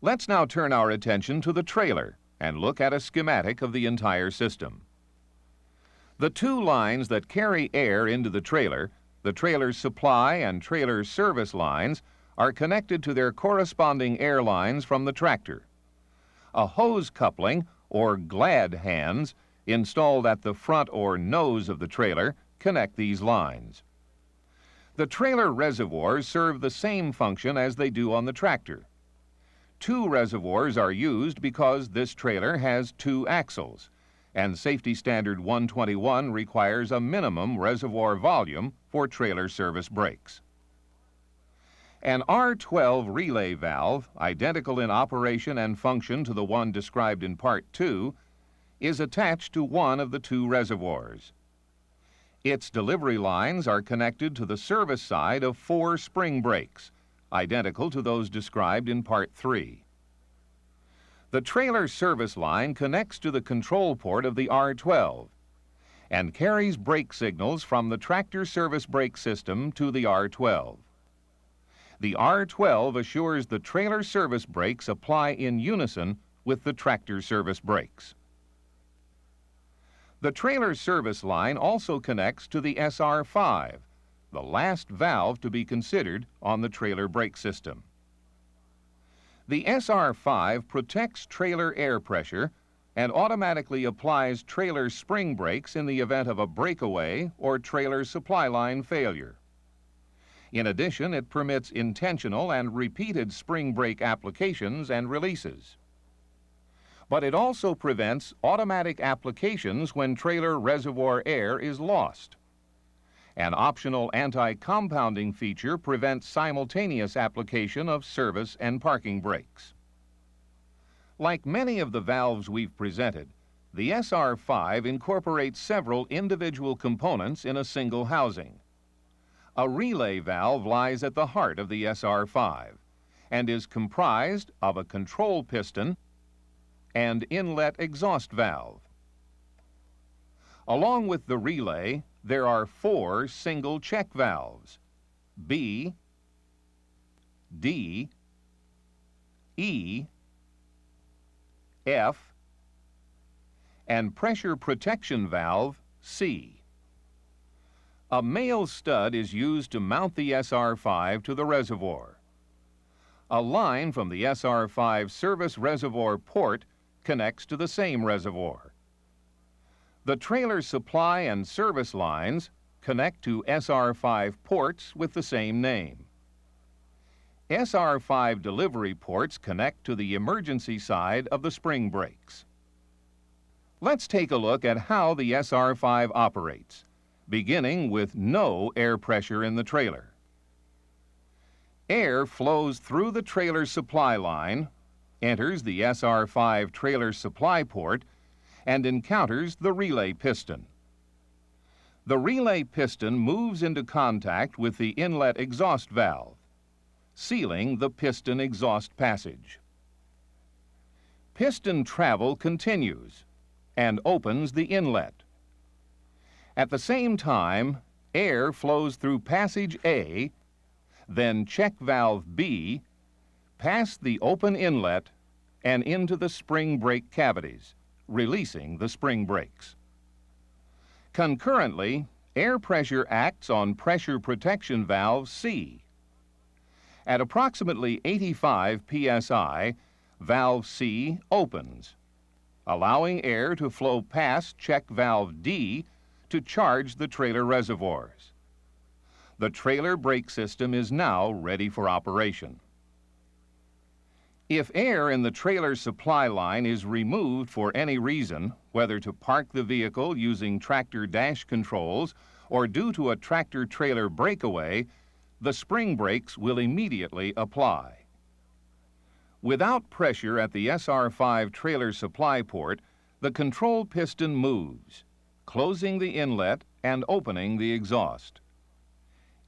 Let's now turn our attention to the trailer and look at a schematic of the entire system. The two lines that carry air into the trailer's supply and trailer service lines, are connected to their corresponding air lines from the tractor. A hose coupling, or glad hands, installed at the front or nose of the trailer connect these lines. The trailer reservoirs serve the same function as they do on the tractor. Two reservoirs are used because this trailer has two axles, and Safety Standard 121 requires a minimum reservoir volume for trailer service brakes. An R12 relay valve, identical in operation and function to the one described in Part 2, is attached to one of the two reservoirs. Its delivery lines are connected to the service side of 4 spring brakes, identical to those described in Part 3. The trailer service line connects to the control port of the R12 and carries brake signals from the tractor service brake system to the R12. The R12 assures the trailer service brakes apply in unison with the tractor service brakes. The trailer service line also connects to the SR5, the last valve to be considered on the trailer brake system. The SR5 protects trailer air pressure and automatically applies trailer spring brakes in the event of a breakaway or trailer supply line failure. In addition, it permits intentional and repeated spring brake applications and releases. But it also prevents automatic applications when trailer reservoir air is lost. An optional anti-compounding feature prevents simultaneous application of service and parking brakes. Like many of the valves we've presented, the SR5 incorporates several individual components in a single housing. A relay valve lies at the heart of the SR5 and is comprised of a control piston and inlet exhaust valve. Along with the relay, there are 4 single check valves, B, D, E, F, and pressure protection valve, C. A male stud is used to mount the SR5 to the reservoir. A line from the SR5 service reservoir port connects to the same reservoir. The trailer supply and service lines connect to SR5 ports with the same name. SR5 delivery ports connect to the emergency side of the spring brakes. Let's take a look at how the SR5 operates, beginning with no air pressure in the trailer. Air flows through the trailer supply line, enters the SR5 trailer supply port, and encounters the relay piston. The relay piston moves into contact with the inlet exhaust valve, sealing the piston exhaust passage. Piston travel continues and opens the inlet. At the same time, air flows through passage A, then check valve B, past the open inlet, and into the spring brake cavities, releasing the spring brakes. Concurrently, air pressure acts on pressure protection valve C. At approximately 85 psi, valve C opens, allowing air to flow past check valve D to charge the trailer reservoirs. The trailer brake system is now ready for operation. If air in the trailer supply line is removed for any reason, whether to park the vehicle using tractor dash controls or due to a tractor-trailer breakaway, the spring brakes will immediately apply. Without pressure at the SR5 trailer supply port, the control piston moves, closing the inlet and opening the exhaust.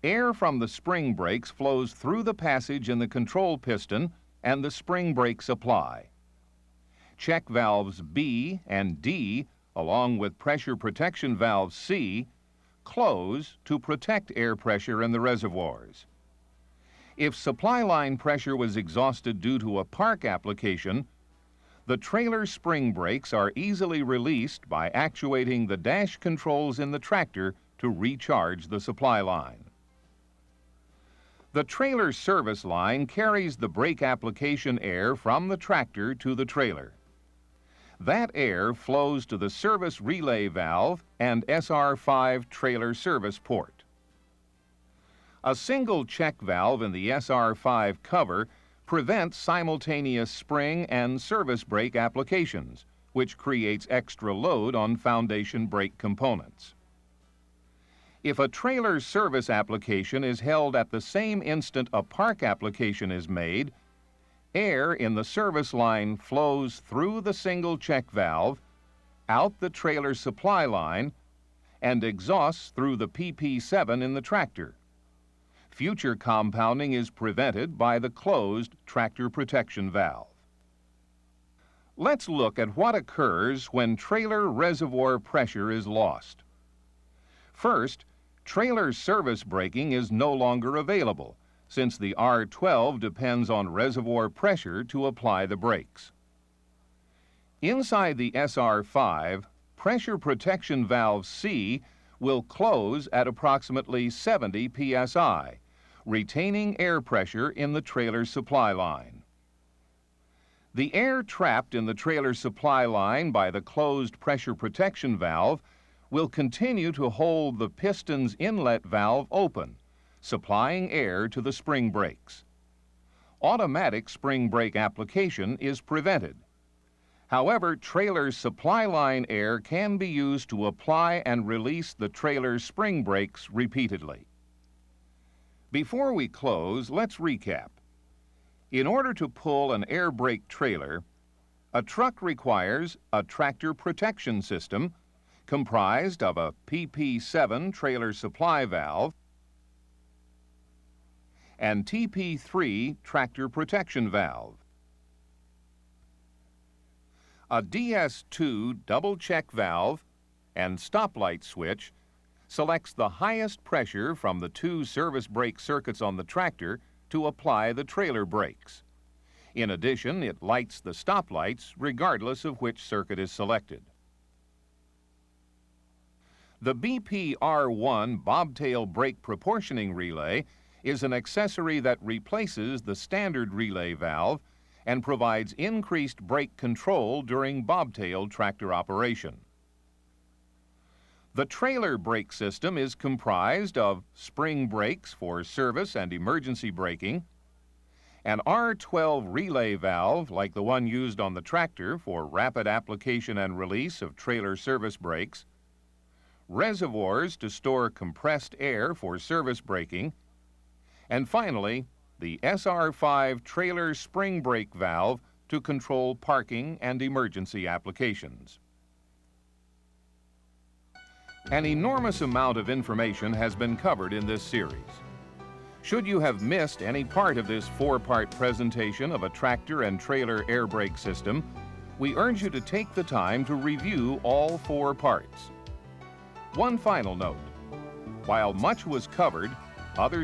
Air from the spring brakes flows through the passage in the control piston and the spring brakes apply. Check valves B and D, along with pressure protection valve C, close to protect air pressure in the reservoirs. If supply line pressure was exhausted due to a park application, the trailer spring brakes are easily released by actuating the dash controls in the tractor to recharge the supply line. The trailer service line carries the brake application air from the tractor to the trailer. That air flows to the service relay valve and SR5 trailer service port. A single check valve in the SR5 cover prevents simultaneous spring and service brake applications, which creates extra load on foundation brake components. If a trailer service application is held at the same instant a park application is made, air in the service line flows through the single check valve, out the trailer supply line, and exhausts through the PP7 in the tractor. Future compounding is prevented by the closed tractor protection valve. Let's look at what occurs when trailer reservoir pressure is lost. First, trailer service braking is no longer available, since the R12 depends on reservoir pressure to apply the brakes. Inside the SR5, pressure protection valve C will close at approximately 70 psi, retaining air pressure in the trailer supply line. The air trapped in the trailer supply line by the closed pressure protection valve will continue to hold the piston's inlet valve open, supplying air to the spring brakes. Automatic spring brake application is prevented. However, trailer supply line air can be used to apply and release the trailer spring brakes repeatedly. Before we close, let's recap. In order to pull an air brake trailer, a truck requires a tractor protection system comprised of a PP7 trailer supply valve and TP3 tractor protection valve. A DS2 double check valve and stoplight switch selects the highest pressure from the two service brake circuits on the tractor to apply the trailer brakes. In addition, it lights the stoplights regardless of which circuit is selected. The BP-R1 bobtail brake proportioning relay is an accessory that replaces the standard relay valve and provides increased brake control during bobtail tractor operation. The trailer brake system is comprised of spring brakes for service and emergency braking, an R12 relay valve like the one used on the tractor for rapid application and release of trailer service brakes, reservoirs to store compressed air for service braking, and finally, the SR5 trailer spring brake valve to control parking and emergency applications. An enormous amount of information has been covered in this series. Should you have missed any part of this four-part presentation of a tractor and trailer air brake system, we urge you to take the time to review all four parts. One final note. While much was covered, other